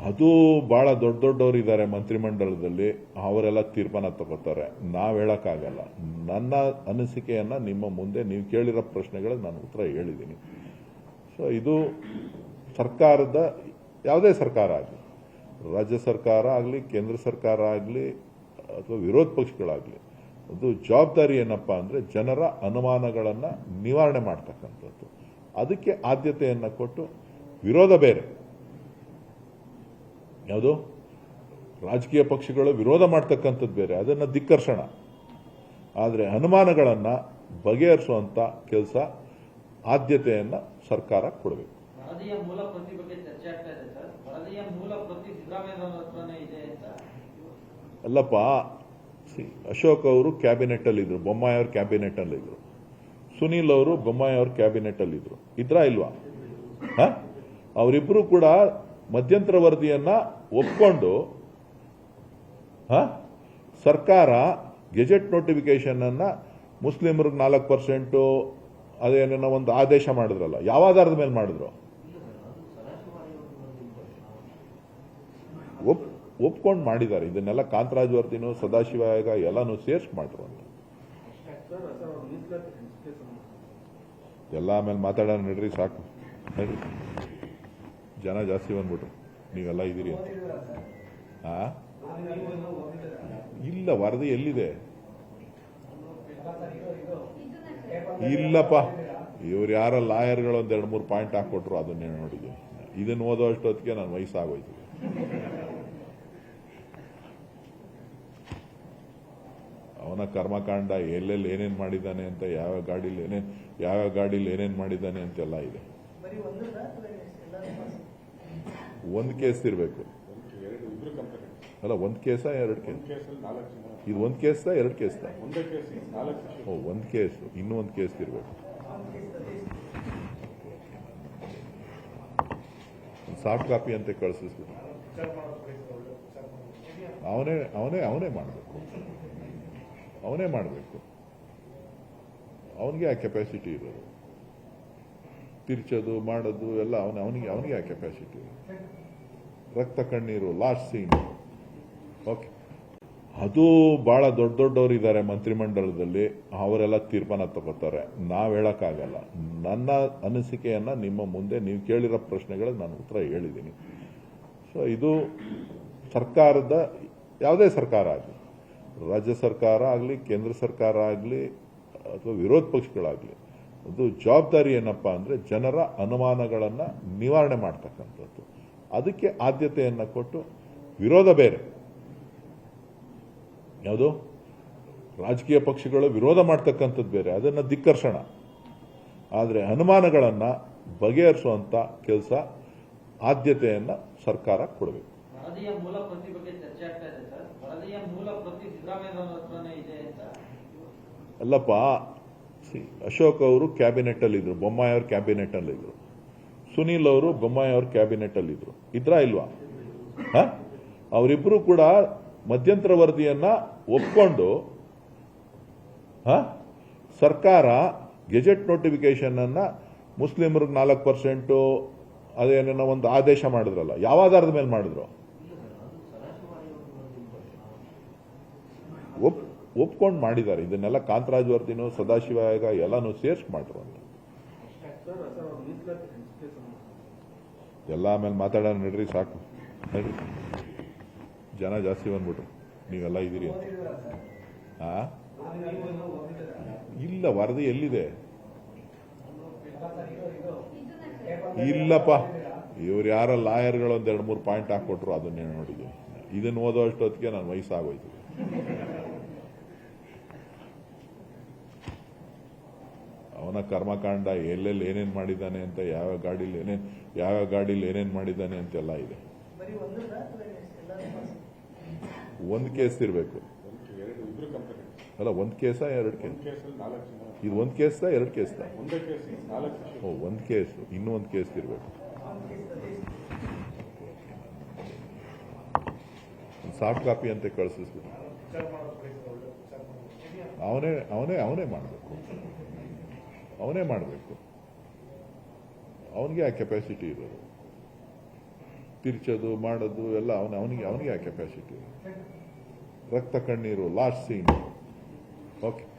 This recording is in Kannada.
ಅದು ಬಹಳ ದೊಡ್ಡವರು ಇದ್ದಾರೆ ಮಂತ್ರಿಮಂಡಲದಲ್ಲಿ, ಅವರೆಲ್ಲ ತೀರ್ಮಾನ ತಗೋತಾರೆ, ನಾವು ಹೇಳಕ್ಕಾಗಲ್ಲ. ನನ್ನ ಅನಿಸಿಕೆಯನ್ನ ನಿಮ್ಮ ಮುಂದೆ ನೀವು ಕೇಳಿರೋ ಪ್ರಶ್ನೆಗಳಿಗೆ ನಾನು ಉತ್ತರ ಹೇಳಿದ್ದೀನಿ. ಸೊ ಇದು ಸರ್ಕಾರದ, ಯಾವುದೇ ಸರ್ಕಾರ ಆಗಲಿ, ರಾಜ್ಯ ಸರ್ಕಾರ ಆಗಲಿ, ಕೇಂದ್ರ ಸರ್ಕಾರ ಆಗಲಿ, ಅಥವಾ ವಿರೋಧ ಪಕ್ಷಗಳಾಗಲಿ, ಅದು ಜವಾಬ್ದಾರಿ ಏನಪ್ಪಾ ಅಂದ್ರೆ ಜನರ ಅನುಮಾನಗಳನ್ನ ನಿವಾರಣೆ ಮಾಡ್ತಕ್ಕಂಥದ್ದು. ಅದಕ್ಕೆ ಆದ್ಯತೆಯನ್ನ ಕೊಟ್ಟು, ವಿರೋಧ ಬೇರೆ, ಯಾವುದು ರಾಜಕೀಯ ಪಕ್ಷಗಳು ವಿರೋಧ ಮಾಡ್ತಕ್ಕಂಥದ್ದು ಬೇರೆ, ಅದನ್ನ ಧಿಕ್ಕರ್ಷಣ. ಆದರೆ ಅನುಮಾನಗಳನ್ನ ಬಗೆಹರಿಸುವಂತ ಕೆಲಸ ಆದ್ಯತೆಯನ್ನ ಸರ್ಕಾರ ಕೊಡಬೇಕು. ವರದಿಯ ಮೂಲ ಪ್ರತಿ ಬಗ್ಗೆ ಚರ್ಚೆ ಆಗ್ತಾ ಇದೆ ಸರ್. ವರದಿಯ ಮೂಲ ಪ್ರತಿ ಸಿದ್ದರಾಮಯ್ಯ ಹತ್ರನೇ ಇದೆ ಅಂತ. ಅಲ್ಲಪ್ಪ, ಅಶೋಕ್ ಅವರು ಕ್ಯಾಬಿನೆಟ್ ಅಲ್ಲಿ ಇದ್ರು, ಬೊಮ್ಮಾಯಿ ಅವರು ಕ್ಯಾಬಿನೆಟ್ ಅಲ್ಲಿ ಇದ್ರು, ಸುನೀಲ್ ಅವರು ಬೊಮ್ಮಾಯಿ ಅವ್ರ ಕ್ಯಾಬಿನೆಟ್ ಅಲ್ಲಿ ಇದ್ರು, ಇದ್ರಾ ಇಲ್ವಾ? ಅವರಿಬ್ರು ಕೂಡ ಮಧ್ಯಂತರ ವರದಿಯನ್ನ ಒಪ್ಕೊಂಡು ಸರ್ಕಾರ ಗೆಜೆಟ್ ನೋಟಿಫಿಕೇಶನ್ ಅನ್ನ ಮುಸ್ಲಿಮರಿಗೆ 4% ಅದೇನೋ ಒಂದು ಆದೇಶ ಮಾಡಿದ್ರಲ್ಲ, ಯಾವ ಆಧಾರದ ಮೇಲೆ ಮಾಡಿದ್ರು? ಒಪ್ಕೊಂಡು ಮಾಡಿದ್ದಾರೆ. ಇದನ್ನೆಲ್ಲ ಕಾಂತರಾಜ್ ವರದಿನೂ ಸದಾಶಿವ ಆಯೋಗ ಎಲ್ಲಾನು ಸೇರ್ಸ್ ಮಾಡ್ರು ಅಂತ. ಎಲ್ಲ ಆಮೇಲೆ ಮಾತಾಡೋಣ ನಡ್ರಿ, ಸಾಕು ನಡ್ರಿ. ಜನ ಜಾಸ್ತಿ ಬಂದ್ಬಿಟ್ರು, ನೀವೆಲ್ಲ ಇದ್ದೀರಿ ಅಂತ. ಇಲ್ಲ, ವರದಿ ಎಲ್ಲಿದೆ? ಇಲ್ಲಪ್ಪ, ಇವ್ರು ಯಾರ ಲಾಯರ್ಗಳು ಒಂದ್ 2-3 ಪಾಯಿಂಟ್ ಹಾಕೊಟ್ರು, ಅದನ್ನೇ ನೋಡಿದ್ವಿ. ಇದನ್ನ ಓದೋ ಅಷ್ಟೊತ್ತಿಗೆ ನಾನು ವಯಸ್ಸಾಗೋಯ್ತು. ಅವನ ಕರ್ಮಕಾಂಡ ಎಲ್ಲೆಲ್ಲಿ ಏನೇನ್ ಮಾಡಿದ್ದಾನೆ ಅಂತ, ಯಾವ ಗಾಡಿಲಿ ಏನೇನ್ ಮಾಡಿದ್ದಾನೆ ಅಂತೆಲ್ಲ ಇದೆ. ಒಂದ್ ಕೇಸ್ ಇರ್ಬೇಕು. ಅಲ್ಲ, ಒಂದ್ ಕೇಸ 2 ಕೇಸ್? ಇದು ಒಂದ್ ಕೇಸ್ 2 ಕೇಸ್? ಒಂದ್ ಕೇಸ್, ಇನ್ನೂ ಒಂದ್ ಕೇಸ್ ಇರ್ಬೇಕು. ಸಾಫ್ಟ್ ಕಾಪಿ ಅಂತ ಕಳಿಸ್ಬಿಟ್ಟು ಅವನೇ ಮಾಡಬೇಕು. ಅವನಿಗೆ ಆ ಕೆಪಾಸಿಟಿ ಇರೋದು, ತಿರ್ಚೋದು ಮಾಡೋದು ಎಲ್ಲ ಅವನಿಗೆ ಆ ಕೆಪಾಸಿಟಿ ಇರೋದು. ರಕ್ತ ಕಣ್ಣೀರು, ಲಾಸ್ಟ್ ಸೀನ್. ಓಕೆ, ಅದು ಬಹಳ ದೊಡ್ಡವರು ಇದ್ದಾರೆ ಮಂತ್ರಿಮಂಡಲದಲ್ಲಿ, ಅವರೆಲ್ಲ ತೀರ್ಮಾನ ತಗೋತಾರೆ, ನಾವು ಹೇಳಕ್ಕಾಗಲ್ಲ. ನನ್ನ ಅನಿಸಿಕೆಯನ್ನ ನಿಮ್ಮ ಮುಂದೆ ನೀವು ಕೇಳಿರೋ ಪ್ರಶ್ನೆಗಳಿಗೆ ನಾನು ಉತ್ತರ ಹೇಳಿದ್ದೀನಿ. ಸೊ ಇದು ಸರ್ಕಾರದ, ಯಾವುದೇ ಸರ್ಕಾರ ಆಗಲಿ, ರಾಜ್ಯ ಸರ್ಕಾರ ಆಗಲಿ, ಕೇಂದ್ರ ಸರ್ಕಾರ ಆಗಲಿ, ಅಥವಾ ವಿರೋಧ ಪಕ್ಷಗಳಾಗಲಿ, ಅದು ಜವಾಬ್ದಾರಿ ಏನಪ್ಪಾ ಅಂದ್ರೆ ಜನರ ಅನುಮಾನಗಳನ್ನ ನಿವಾರಣೆ ಮಾಡ್ತಕ್ಕಂಥದ್ದು. ಅದಕ್ಕೆ ಆದ್ಯತೆಯನ್ನ ಕೊಟ್ಟು, ವಿರೋಧ ಬೇರೆ, ಯಾವುದು ರಾಜಕೀಯ ಪಕ್ಷಗಳು ವಿರೋಧ ಮಾಡ್ತಕ್ಕಂಥದ್ದು ಬೇರೆ, ಅದನ್ನ ಧಿಕ್ಕರ್ಷಣ. ಆದರೆ ಅನುಮಾನಗಳನ್ನ ಬಗೆಹರಿಸುವಂತ ಕೆಲಸ ಆದ್ಯತೆಯನ್ನ ಸರ್ಕಾರ ಕೊಡಬೇಕು. ವರದಿಯ ಮೂಲ ಪ್ರತಿ ಬಗ್ಗೆ ಚರ್ಚೆ ಆಗ್ತಾ ಇದೆ ಸರ್. ವರದಿಯ ಮೂಲ ಪ್ರತಿ ಸಿದ್ದರಾಮಯ್ಯ ಹತ್ರನೇ ಇದೆ ಅಂತ. ಅಲ್ಲಪ್ಪ, ಅಶೋಕ್ ಅವರು ಕ್ಯಾಬಿನೆಟ್ ಅಲ್ಲಿ ಇದ್ರು, ಬೊಮ್ಮಾಯಿ ಅವ್ರ ಕ್ಯಾಬಿನೆಟ್ ಅಲ್ಲಿ ಇದ್ರು, ಸುನೀಲ್ ಅವರು ಬೊಮ್ಮಾಯಿ ಅವ್ರ ಕ್ಯಾಬಿನೆಟ್ ಅಲ್ಲಿ ಇದ್ರು, ಇದ್ರಾ ಇಲ್ವಾ? ಅವರಿಬ್ರು ಕೂಡ ಮಧ್ಯಂತರ ವರದಿಯನ್ನ ಒಪ್ಕೊಂಡು ಸರ್ಕಾರ ಗೆಜೆಟ್ ನೋಟಿಫಿಕೇಶನ್ ಅನ್ನ ಮುಸ್ಲಿಮರಿಗೆ 4% ಅದೇನೋ ಒಂದು ಆದೇಶ ಮಾಡಿದ್ರಲ್ಲ, ಯಾವ ಆಧಾರದ ಮೇಲೆ ಮಾಡಿದ್ರು? ಒಪ್ಕೊಂಡು ಮಾಡಿದ್ದಾರೆ. ಇದನ್ನೆಲ್ಲ ಕಾಂತರಾಜ್ ವರದಿನೂ ಸದಾಶಿವ ಆಯೋಗ ಎಲ್ಲಾನು ಸೇರ್ಸ್ ಮಾಡ್ರು ಅಂತ. ಎಲ್ಲ ಆಮೇಲೆ ಮಾತಾಡೋಣ ನಡ್ರಿ, ಸಾಕು ನಡ್ರಿ. ಜನ ಜಾಸ್ತಿ ಬಂದ್ಬಿಟ್ರು, ನೀವೆಲ್ಲ ಇದ್ದೀರಿ ಅಂತ. ಇಲ್ಲ, ವರದಿ ಎಲ್ಲಿದೆ? ಇಲ್ಲಪ್ಪ, ಇವ್ರು ಯಾರ ಲಾಯರ್ಗಳು ಒಂದ್ 2-3 ಪಾಯಿಂಟ್ ಹಾಕೊಟ್ರು, ಅದನ್ನೇ ನೋಡಿದ್ವಿ. ಇದನ್ನ ಓದೋ ಅಷ್ಟೊತ್ತಿಗೆ ನಾನು ವಯಸ್ಸಾಗೋಯ್ತು. ಅವನ ಕರ್ಮಕಾಂಡ ಎಲ್ಲೆಲ್ಲಿ ಏನೇನ್ ಮಾಡಿದ್ದಾನೆ ಅಂತ, ಯಾವ ಗಾಡಿಲಿ ಏನೇನ್ ಮಾಡಿದ್ದಾನೆ ಅಂತೆಲ್ಲ ಇದೆ. ಒಂದ್ ಕೇಸ್ ಇರ್ಬೇಕು. ಅಲ್ಲ, ಒಂದ್ ಕೇಸ 2 ಕೇಸ್? ಇದು ಒಂದ್ ಕೇಸ್ 2 ಕೇಸ್? ಒಂದ್ ಕೇಸ್, ಇನ್ನೂ ಒಂದ್ ಕೇಸ್ ಇರ್ಬೇಕು. ಸಾಫ್ಟ್ ಕಾಪಿ ಅಂತ ಕಳಿಸ್ಬಿಟ್ಟು ಅವನೇ ಮಾಡಬೇಕು. ಅವನಿಗೆ ಆ ಕೆಪಾಸಿಟಿ ಇರೋದು. ತಿರ್ಚೋದು ಮಾಡೋದು ಎಲ್ಲ ಅವನಿಗೆ ಆ ಕೆಪಾಸಿಟಿ. ರಕ್ತ ಕಣ್ಣೀರು ಲಾಸ್ಟ್ ಸೀನ್. ಓಕೆ.